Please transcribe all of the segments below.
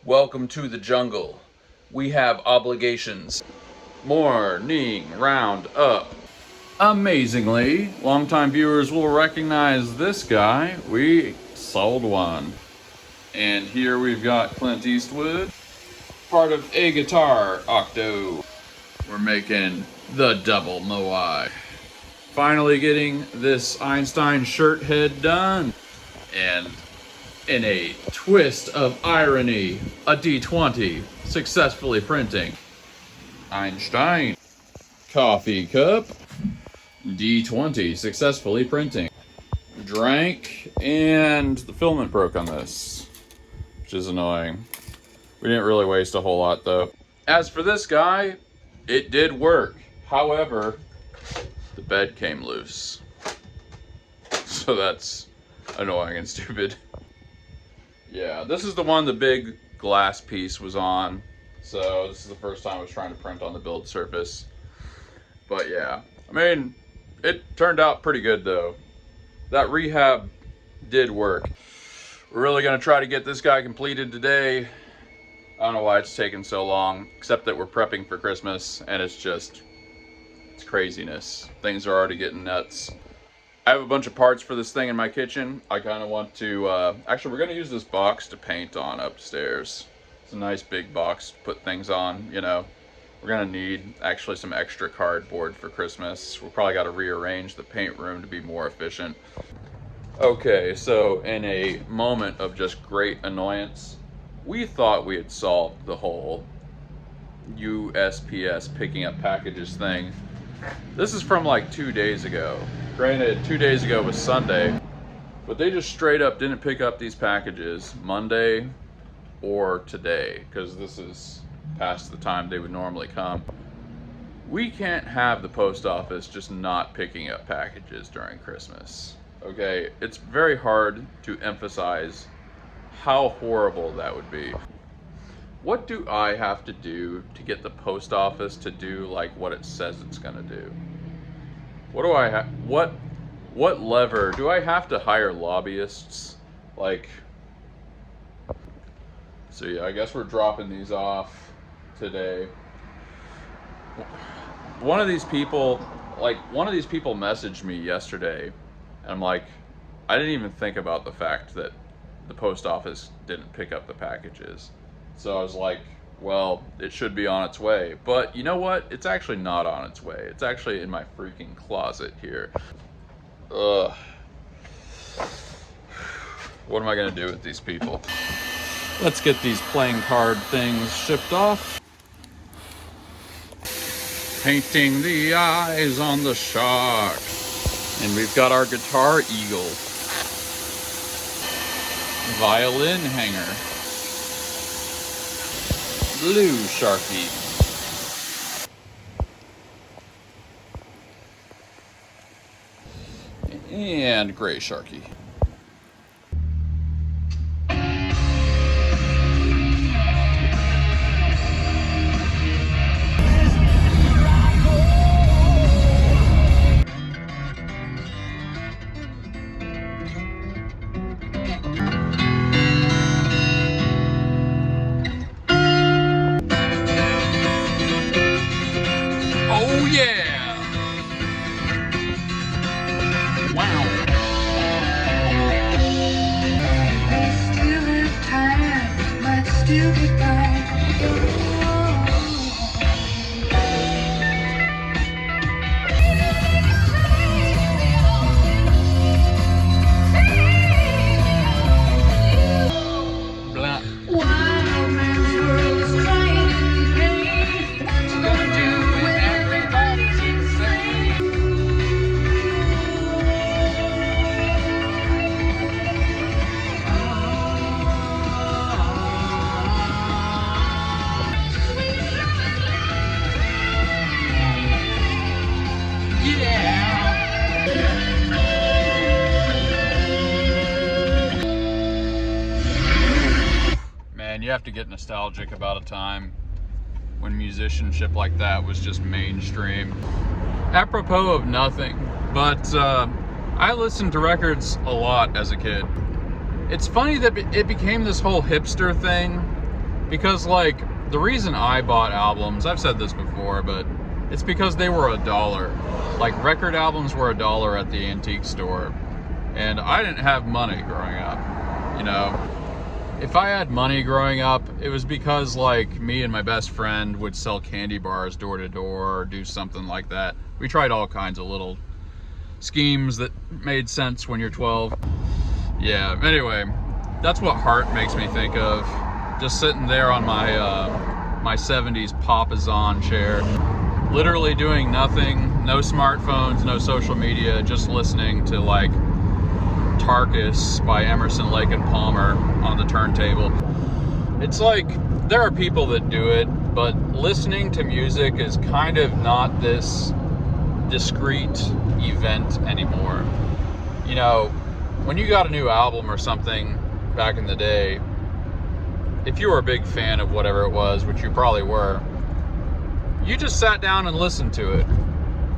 Welcome to the jungle. We have obligations. Morning roundup. Amazingly, longtime viewers will recognize this guy. We sold one. And here we've got Clint Eastwood, part of A Guitar Octo. We're making the double Moai. Finally getting this Einstein shirt head done. And in a twist of irony, a D20 successfully printing. Einstein. Coffee cup. D20 successfully printing. Drank, and the filament broke on this, which is annoying. We didn't really waste a whole lot though. As for this guy, it did work. However, the bed came loose. So that's annoying and stupid. Yeah, this is the one the big glass piece was on. So this is the first time I was trying to print on the build surface. But yeah, I mean, it turned out pretty good though. That rehab did work. We're really gonna try to get this guy completed today. I don't know why it's taken so long, except that we're prepping for Christmas and it's craziness. Things are already getting nuts. I have a bunch of parts for this thing in my kitchen. I kind of want to, actually we're going to use this box to paint on upstairs. It's a nice big box to put things on, you know. We're going to need actually some extra cardboard for Christmas. We'll probably got to rearrange the paint room to be more efficient. Okay, so in a moment of just great annoyance, we thought we had solved the whole USPS picking up packages thing. This is from like 2 days ago. Granted, 2 days ago was Sunday, but they just straight up didn't pick up these packages Monday or today, because this is past the time they would normally come. We can't have the post office just not picking up packages during Christmas. Okay, it's very hard to emphasize how horrible that would be. What do I have to do to get the post office to do like what it says it's gonna do? What do I have? What lever do I have to hire lobbyists? Like, so yeah, I guess we're dropping these off today. One of these people messaged me yesterday, and I'm like, I didn't even think about the fact that the post office didn't pick up the packages. So I was like, well, it should be on its way. But you know what? It's actually not on its way. It's actually in my freaking closet here. Ugh. What am I gonna do with these people? Let's get these playing card things shipped off. Painting the eyes on the shark. And we've got our guitar eagle. Violin hanger. Blue Sharky. And gray Sharky. Oh yeah! Wow. Still have time, might still be fine. Blah. Wild man's world is trying to behave. What you gonna do when everybody's insane? Man, you have to get nostalgic about a time when musicianship like that was just mainstream. Apropos of nothing, but I listened to records a lot as a kid. It's funny that it became this whole hipster thing Because, like, the reason I bought albums, I've said this before, but it's because they were $1. Like, record albums were $1 at the antique store. And I didn't have money growing up, you know. If I had money growing up, it was because, like, me and my best friend would sell candy bars door to door or do something like that. We tried all kinds of little schemes that made sense when you're 12. Yeah, anyway, that's what Heart makes me think of. Just sitting there on my my 70s Papazon chair, literally doing nothing, no smartphones, no social media, just listening to, like, Tarkus by Emerson, Lake and Palmer on the turntable. It's like, there are people that do it, but listening to music is kind of not this discrete event anymore. You know, when you got a new album or something back in the day, if you were a big fan of whatever it was, which you probably were, you just sat down and listened to it.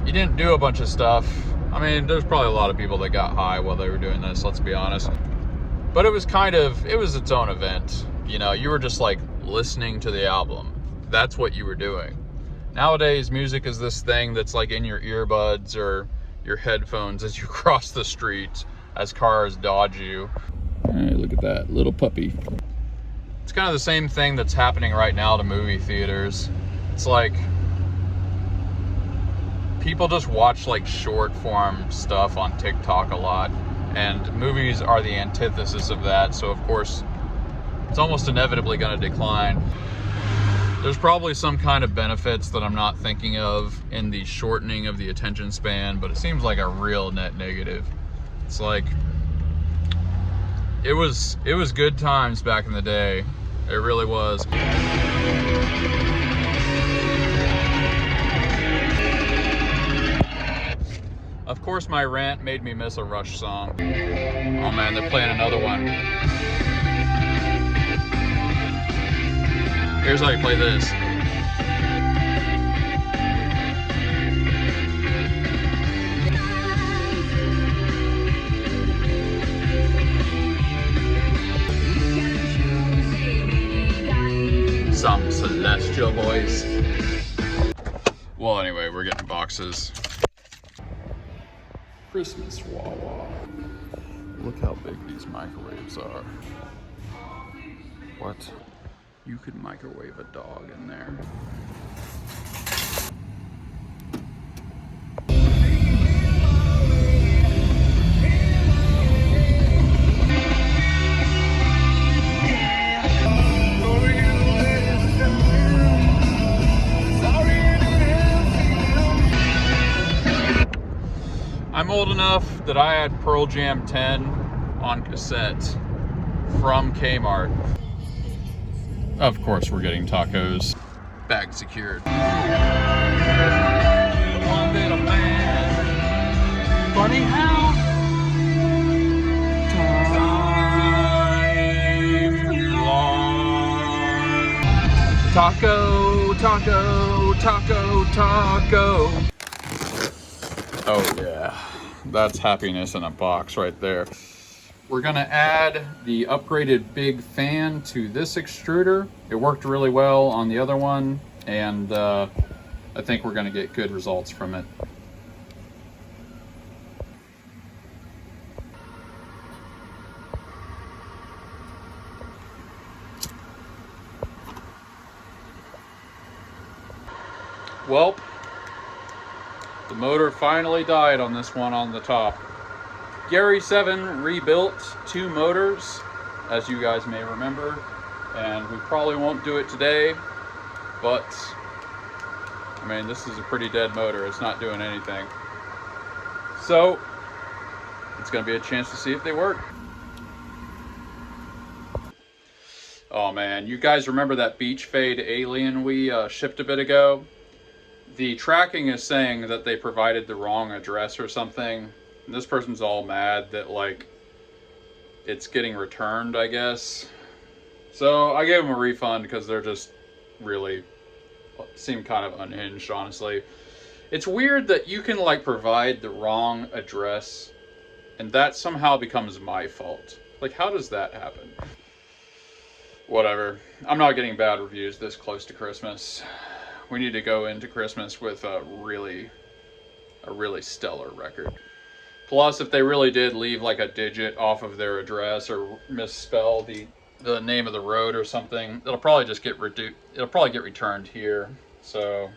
You didn't do a bunch of stuff. I mean, there's probably a lot of people that got high while they were doing this, let's be honest. But it was its own event. You know, you were just, like, listening to the album. That's what you were doing. Nowadays, music is this thing that's, like, in your earbuds or your headphones as you cross the street, as cars dodge you. Hey, look at that little puppy. It's kind of the same thing that's happening right now to movie theaters. It's like, people just watch, like, short form stuff on TikTok a lot, and movies are the antithesis of that, so of course it's almost inevitably going to decline. There's probably some kind of benefits that I'm not thinking of in the shortening of the attention span, but it seems like a real net negative. It's like, it was good times back in the day. It really was. Of course, my rant made me miss a Rush song. Oh man, they're playing another one. Here's how you play this. Some celestial voice. Well, anyway, we're getting boxes. Christmas Wawa. Look how big these microwaves are. What? You could microwave a dog in there. I'm old enough that I had Pearl Jam 10 on cassette from Kmart. Of course, we're getting tacos. Bag secured. One little man. Funny how time flies. Taco, taco, taco, taco. Oh yeah, that's happiness in a box right there. We're gonna add the upgraded big fan to this extruder. It worked really well on the other one, and I think we're gonna get good results from it. Welp. The motor finally died on this one on the top. Gary 7 rebuilt 2 motors, as you guys may remember, and we probably won't do it today, but I mean, this is a pretty dead motor. It's not doing anything. So it's going to be a chance to see if they work. Oh man, you guys remember that beach fade alien we shipped a bit ago? The tracking is saying that they provided the wrong address or something. And this person's all mad that, like, it's getting returned, I guess. So I gave them a refund because they're just really seem kind of unhinged, honestly. It's weird that you can, like, provide the wrong address and that somehow becomes my fault. Like, how does that happen? Whatever. I'm not getting bad reviews this close to Christmas. We need to go into Christmas with a really stellar record. Plus, if they really did leave like a digit off of their address or misspell the name of the road or something, it'll probably just get it'll probably get returned here. So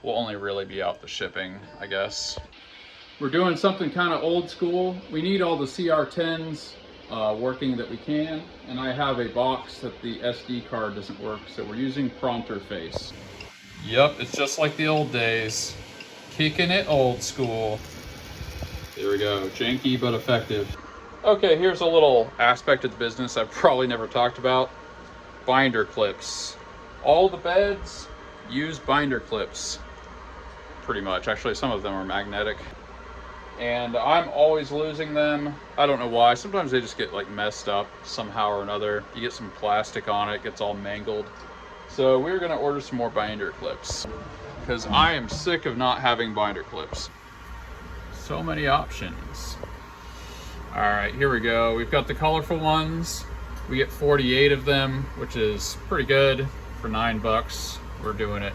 we'll only really be out the shipping, I guess. We're doing something kind of old school. We need all the CR10s working that we can, and I have a box that the SD card doesn't work, so we're using Pronterface. Yep, it's just like the old days. Kicking it old school. There we go, janky but effective. Okay, here's a little aspect of the business I've probably never talked about. Binder clips. All the beds use binder clips, pretty much. Actually, some of them are magnetic. And I'm always losing them. I don't know why. Sometimes they just get like messed up somehow or another. You get some plastic on it, gets all mangled. So we're gonna order some more binder clips because I am sick of not having binder clips. So many options. All right, here we go. We've got the colorful ones. We get 48 of them, which is pretty good for $9. We're doing it.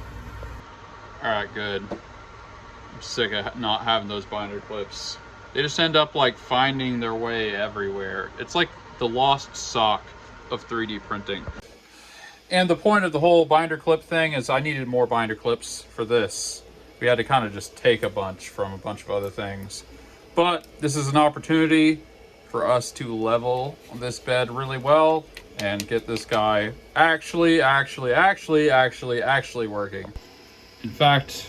All right, good. I'm sick of not having those binder clips. They just end up like finding their way everywhere. It's like the lost sock of 3D printing. And the point of the whole binder clip thing is I needed more binder clips for this. We had to kind of just take a bunch from a bunch of other things. But this is an opportunity for us to level this bed really well and get this guy actually working. In fact,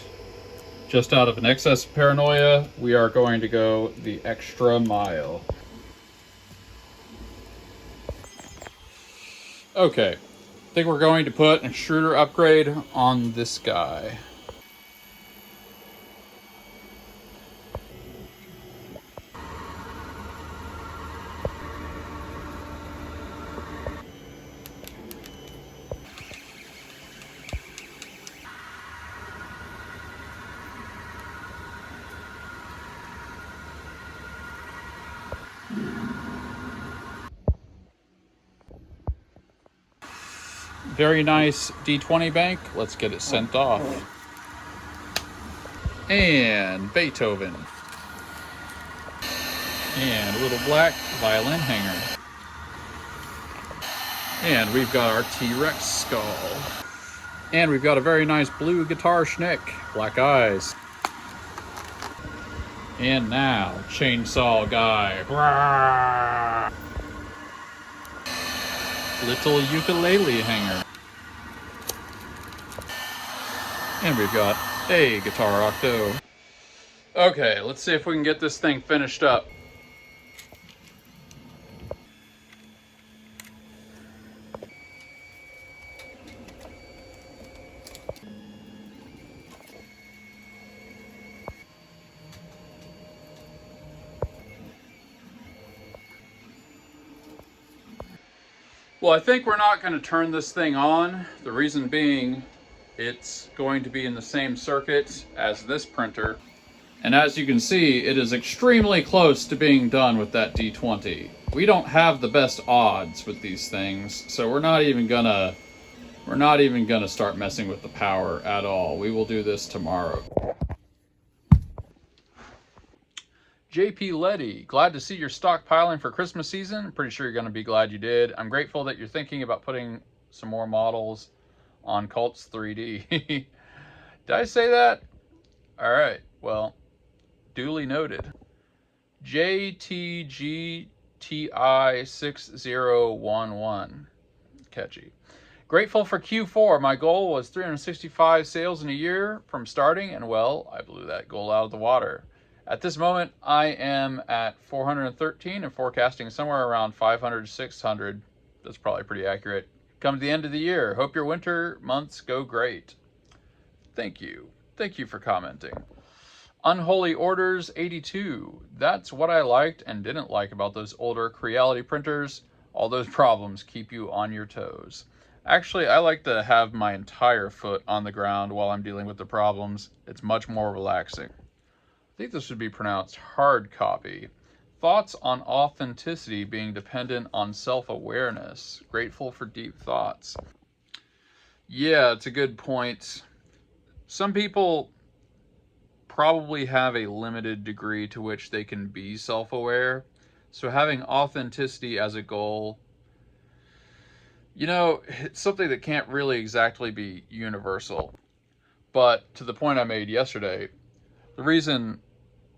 just out of an excess of paranoia, we are going to go the extra mile. Okay, I think we're going to put an extruder upgrade on this guy. Very nice D20 bank. Let's get it sent off. And Beethoven. And a little black violin hanger. And we've got our T-Rex skull. And we've got a very nice blue guitar schnick. Black eyes. And now, chainsaw guy. Rawr. Little ukulele hanger. And we've got a guitar octo. Okay, let's see if we can get this thing finished up. Well, I think we're not going to turn this thing on. The reason being, it's going to be in the same circuit as this printer. And as you can see, it is extremely close to being done with that D20. We don't have the best odds with these things, so we're not even gonna start messing with the power at all. We will do this tomorrow. JP Letty, glad to see you're stockpiling for Christmas season. Pretty sure you're going to be glad you did. I'm grateful that you're thinking about putting some more models on Cults 3D. Did I say that? All right, well, duly noted. JTGTI6011. Catchy. Grateful for Q4. My goal was 365 sales in a year from starting, and well, I blew that goal out of the water. At this moment, I am at 413 and forecasting somewhere around 500, 600. That's probably pretty accurate. Come to the end of the year. Hope your winter months go great. Thank you. Thank you for commenting. Unholy Orders 82. That's what I liked and didn't like about those older Creality printers. All those problems keep you on your toes. Actually, I like to have my entire foot on the ground while I'm dealing with the problems. It's much more relaxing. I think this should be pronounced hard copy. Thoughts on authenticity being dependent on self-awareness. Grateful for deep thoughts. Yeah, it's a good point. Some people probably have a limited degree to which they can be self-aware. So having authenticity as a goal, it's something that can't really exactly be universal. But to the point I made yesterday, the reason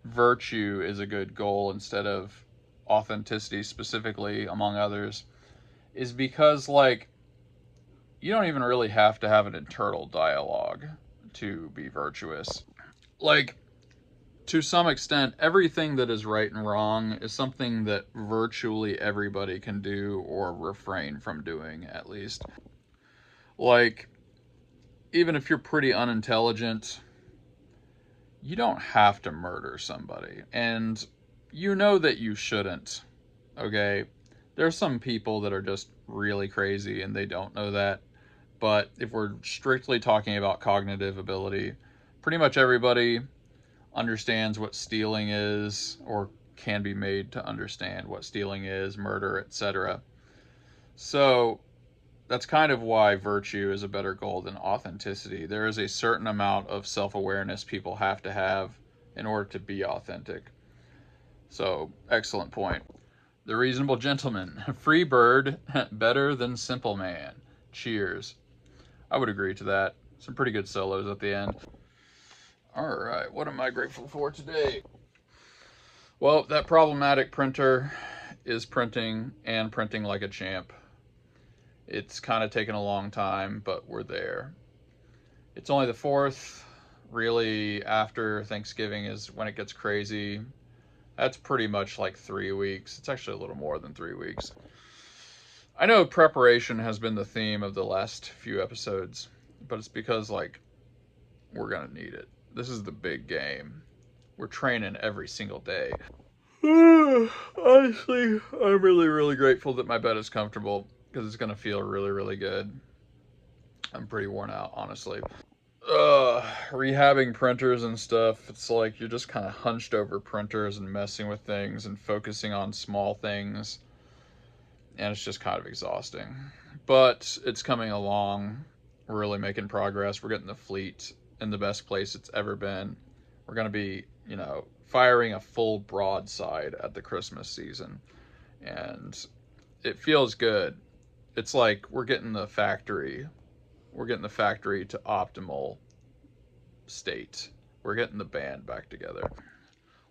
virtue is a good goal instead of authenticity specifically, among others, is because, you don't even really have to have an internal dialogue to be virtuous. To some extent, everything that is right and wrong is something that virtually everybody can do or refrain from doing, at least. Even if you're pretty unintelligent, you don't have to murder somebody. And you know that you shouldn't, okay? There are some people that are just really crazy and they don't know that. But if we're strictly talking about cognitive ability, pretty much everybody understands what stealing is, or can be made to understand what stealing is, murder, etc. So that's kind of why virtue is a better goal than authenticity. There is a certain amount of self-awareness people have to have in order to be authentic. So, excellent point. The Reasonable Gentleman. Free bird, better than simple man. Cheers. I would agree to that. Some pretty good solos at the end. Alright, what am I grateful for today? Well, that problematic printer is printing, and printing like a champ. It's kind of taken a long time, but we're there. It's only the 4th. Really, after Thanksgiving is when it gets crazy. That's pretty much like 3 weeks. It's actually a little more than 3 weeks. I know preparation has been the theme of the last few episodes, but it's because, we're gonna need it. This is the big game. We're training every single day. Honestly, I'm really, really grateful that my bed is comfortable, because it's gonna feel really, really good. I'm pretty worn out, honestly. Rehabbing printers and stuff, it's like you're just kind of hunched over printers and messing with things and focusing on small things, and it's just kind of exhausting. But it's coming along. We're really making progress. We're getting the fleet in the best place it's ever been. We're going to be, firing a full broadside at the Christmas season, and it feels good. It's like we're getting the factory to optimal state. We're getting the band back together.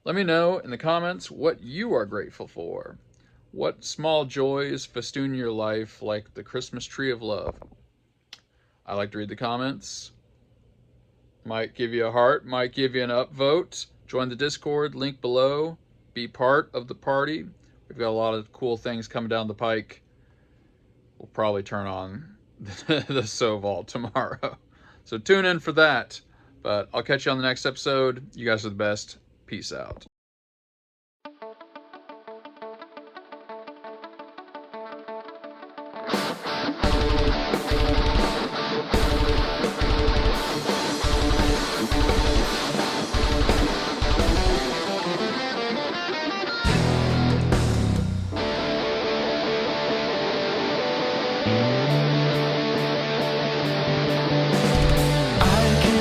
Let me know in the comments what you are grateful for. What small joys festoon your life like the Christmas tree of love? I like to read the comments. Might give you a heart, might give you an upvote. Join the Discord, link below. Be part of the party. We've got a lot of cool things coming down the pike. We'll probably turn on the Soval tomorrow. So tune in for that. But I'll catch you on the next episode. You guys are the best. Peace out.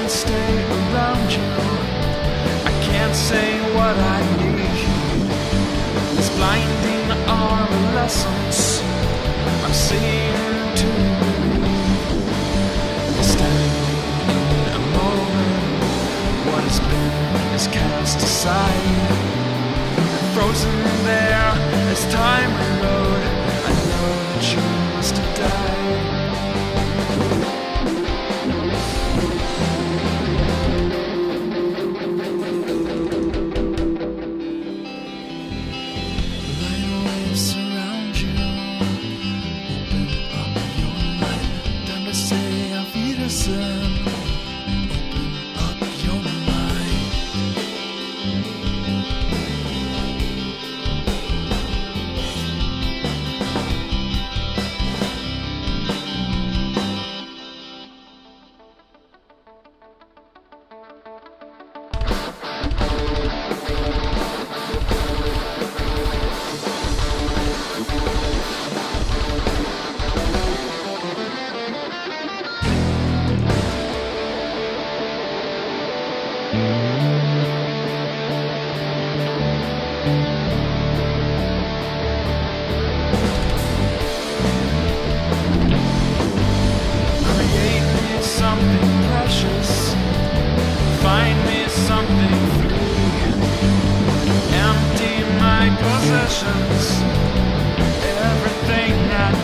Stay around you. I can't say what I need. This blinding arm of lessons I'm seeing to believe. Standing in a moment, what has been is cast aside, frozen there as time rode. I know that you must have died. Surround you, open emotions, everything that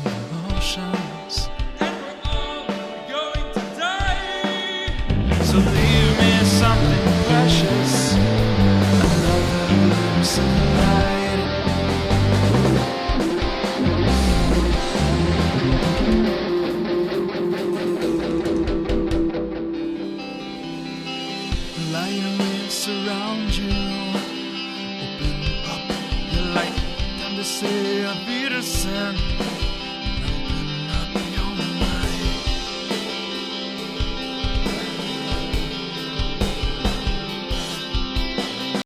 emotions, and we're all going to die. So leave me something precious, another glimpse of light. Allow your waves surround you. Open up your light. Time to say a Wiedersehen.